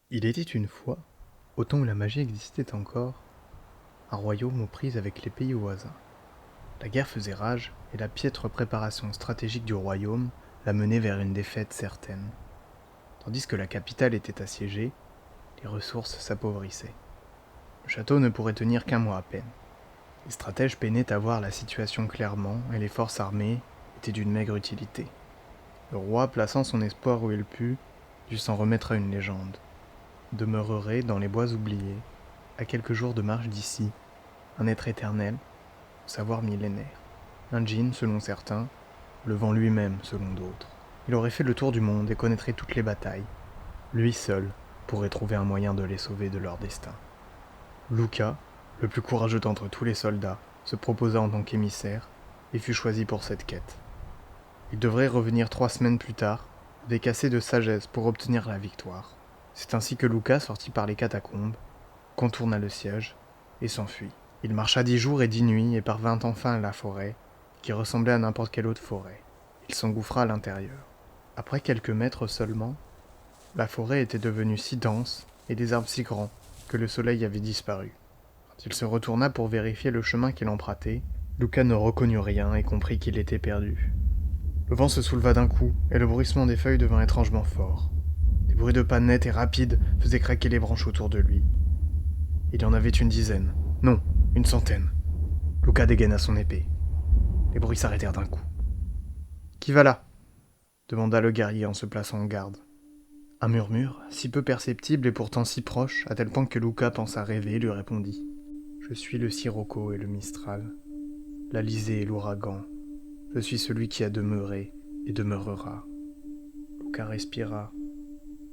Il était une fois, au temps où la magie existait encore, un royaume aux prises avec les pays voisins. La guerre faisait rage et la piètre préparation stratégique du royaume la menait vers une défaite certaine. Tandis que la capitale était assiégée, les ressources s'appauvrissaient. Le château ne pourrait tenir qu'un mois à peine. Les stratèges peinaient à voir la situation clairement et les forces armées étaient d'une maigre utilité. Le roi, plaçant son espoir où il put, dut s'en remettre à une légende. Demeurerait dans les bois oubliés, à quelques jours de marche d'ici, un être éternel, au savoir millénaire. Un djinn selon certains, le vent lui-même selon d'autres. Il aurait fait le tour du monde et connaîtrait toutes les batailles. Lui seul pourrait trouver un moyen de les sauver de leur destin. Luca, le plus courageux d'entre tous les soldats, se proposa en tant qu'émissaire et fut choisi pour cette quête. Il devrait revenir 3 semaines plus tard, avec assez de sagesse pour obtenir la victoire. C'est ainsi que Luca sortit par les catacombes, contourna le siège et s'enfuit. Il marcha 10 jours et 10 nuits et parvint enfin à la forêt, qui ressemblait à n'importe quelle autre forêt. Il s'engouffra à l'intérieur. Après quelques mètres seulement, la forêt était devenue si dense et des arbres si grands que le soleil avait disparu. Quand il se retourna pour vérifier le chemin qu'il empruntait, Luca ne reconnut rien et comprit qu'il était perdu. Le vent se souleva d'un coup et le bruissement des feuilles devint étrangement fort. Des bruits de pas nets et rapides faisaient craquer les branches autour de lui. Il y en avait une dizaine. Non, une centaine. Luca dégaina son épée. Les bruits s'arrêtèrent d'un coup. Qui va là demanda le guerrier en se plaçant en garde. Un murmure, si peu perceptible et pourtant si proche, à tel point que Luca pensa rêver, lui répondit. Je suis le sirocco et le mistral, l'alizé et l'ouragan. Je suis celui qui a demeuré et demeurera. Luca respira,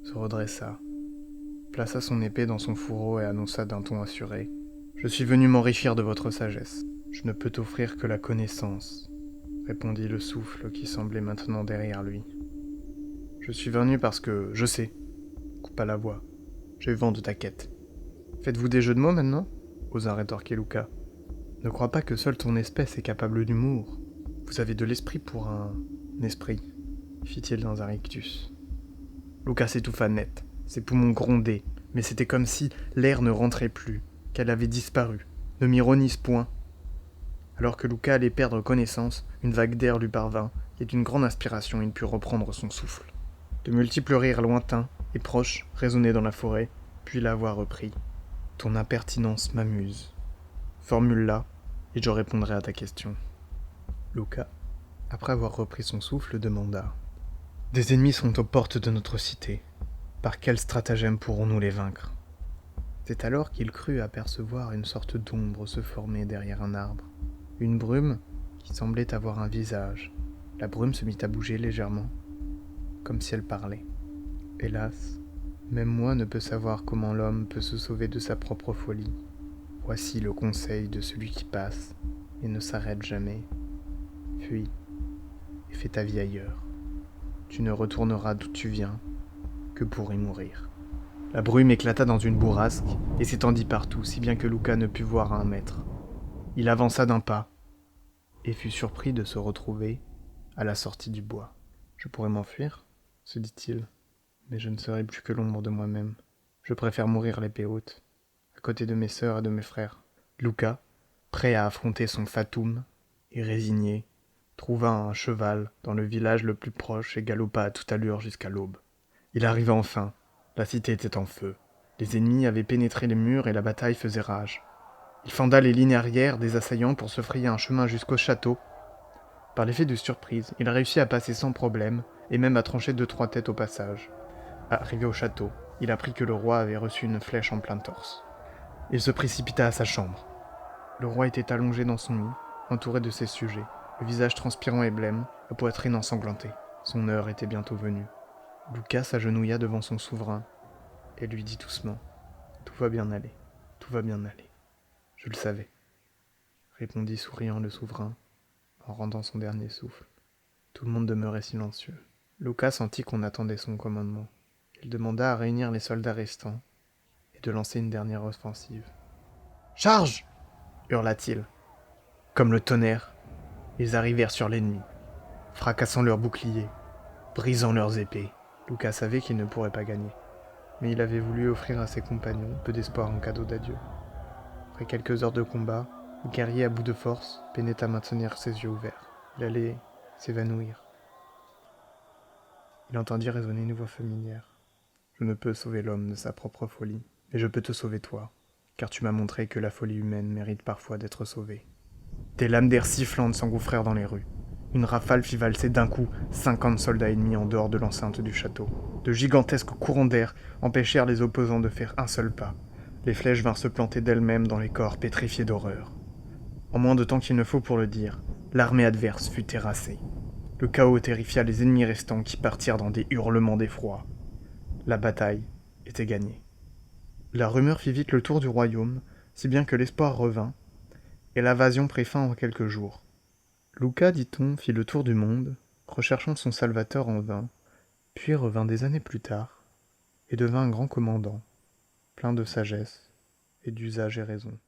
se redressa, plaça son épée dans son fourreau et annonça d'un ton assuré. Je suis venu m'enrichir de votre sagesse. Je ne peux t'offrir que la connaissance, répondit le souffle qui semblait maintenant derrière lui. Je suis venu parce que je sais, coupa la voix. J'ai eu vent de ta quête. Faites-vous des jeux de mots maintenant osa rétorquer Luca. Ne crois pas que seule ton espèce est capable d'humour. Vous avez de l'esprit pour un esprit, fit-il dans un rictus. Luca s'étouffa net, ses poumons grondaient, mais c'était comme si l'air ne rentrait plus, qu'elle avait disparu. Ne m'ironise point. Alors que Luca allait perdre connaissance, une vague d'air lui parvint, et d'une grande inspiration il put reprendre son souffle. De multiples rires lointains et proches résonnaient dans la forêt, puis la voix reprit. Ton impertinence m'amuse. Formule-la, et je répondrai à ta question. Luca, après avoir repris son souffle, demanda. Des ennemis sont aux portes de notre cité. Par quel stratagème pourrons-nous les vaincre ? C'est alors qu'il crut apercevoir une sorte d'ombre se former derrière un arbre. Une brume qui semblait avoir un visage. La brume se mit à bouger légèrement, comme si elle parlait. Hélas, même moi ne peux savoir comment l'homme peut se sauver de sa propre folie. Voici le conseil de celui qui passe et ne s'arrête jamais. Fuis et fais ta vie ailleurs. Tu ne retourneras d'où tu viens que pour y mourir. La brume éclata dans une bourrasque et s'étendit partout, si bien que Luca ne put voir à 1 mètre. Il avança d'un pas et fut surpris de se retrouver à la sortie du bois. Je pourrais m'enfuir, se dit-il, mais je ne serai plus que l'ombre de moi-même. Je préfère mourir l'épée haute, à côté de mes sœurs et de mes frères. Luca, prêt à affronter son fatum et résigné, trouva un cheval dans le village le plus proche et galopa à toute allure jusqu'à l'aube. Il arriva enfin. La cité était en feu. Les ennemis avaient pénétré les murs et la bataille faisait rage. Il fenda les lignes arrière des assaillants pour se frayer un chemin jusqu'au château. Par l'effet de surprise, il réussit à passer sans problème et même à trancher 2-3 têtes au passage. Arrivé au château, il apprit que le roi avait reçu une flèche en plein torse. Il se précipita à sa chambre. Le roi était allongé dans son lit, entouré de ses sujets, le visage transpirant et blême, la poitrine ensanglantée. Son heure était bientôt venue. Luca s'agenouilla devant son souverain et lui dit doucement « Tout va bien aller, tout va bien aller. »« Je le savais, » répondit souriant le souverain en rendant son dernier souffle. Tout le monde demeurait silencieux. Luca sentit qu'on attendait son commandement. Il demanda à réunir les soldats restants et de lancer une dernière offensive. « Charge !» hurla-t-il. Comme le tonnerre, ils arrivèrent sur l'ennemi, fracassant leurs boucliers, brisant leurs épées. Luca savait qu'il ne pourrait pas gagner. mais il avait voulu offrir à ses compagnons peu d'espoir en cadeau d'adieu. Après quelques heures de combat, le guerrier à bout de force peinait à maintenir ses yeux ouverts. Il allait s'évanouir. Il entendit résonner une voix familière. « Je ne peux sauver l'homme de sa propre folie, mais je peux te sauver toi, car tu m'as montré que la folie humaine mérite parfois d'être sauvée. » Des lames d'air sifflantes s'engouffrèrent dans les rues. Une rafale fit valser d'un coup 50 soldats ennemis en dehors de l'enceinte du château. De gigantesques courants d'air empêchèrent les opposants de faire un seul pas. Les flèches vinrent se planter d'elles-mêmes dans les corps pétrifiés d'horreur. En moins de temps qu'il ne faut pour le dire, l'armée adverse fut terrassée. Le chaos terrifia les ennemis restants qui partirent dans des hurlements d'effroi. La bataille était gagnée. La rumeur fit vite le tour du royaume, si bien que l'espoir revint, et l'invasion prit fin en quelques jours. Luca, dit-on, fit le tour du monde, recherchant son salvateur en vain, puis revint des années plus tard, et devint un grand commandant, plein de sagesse et d'usage et raison.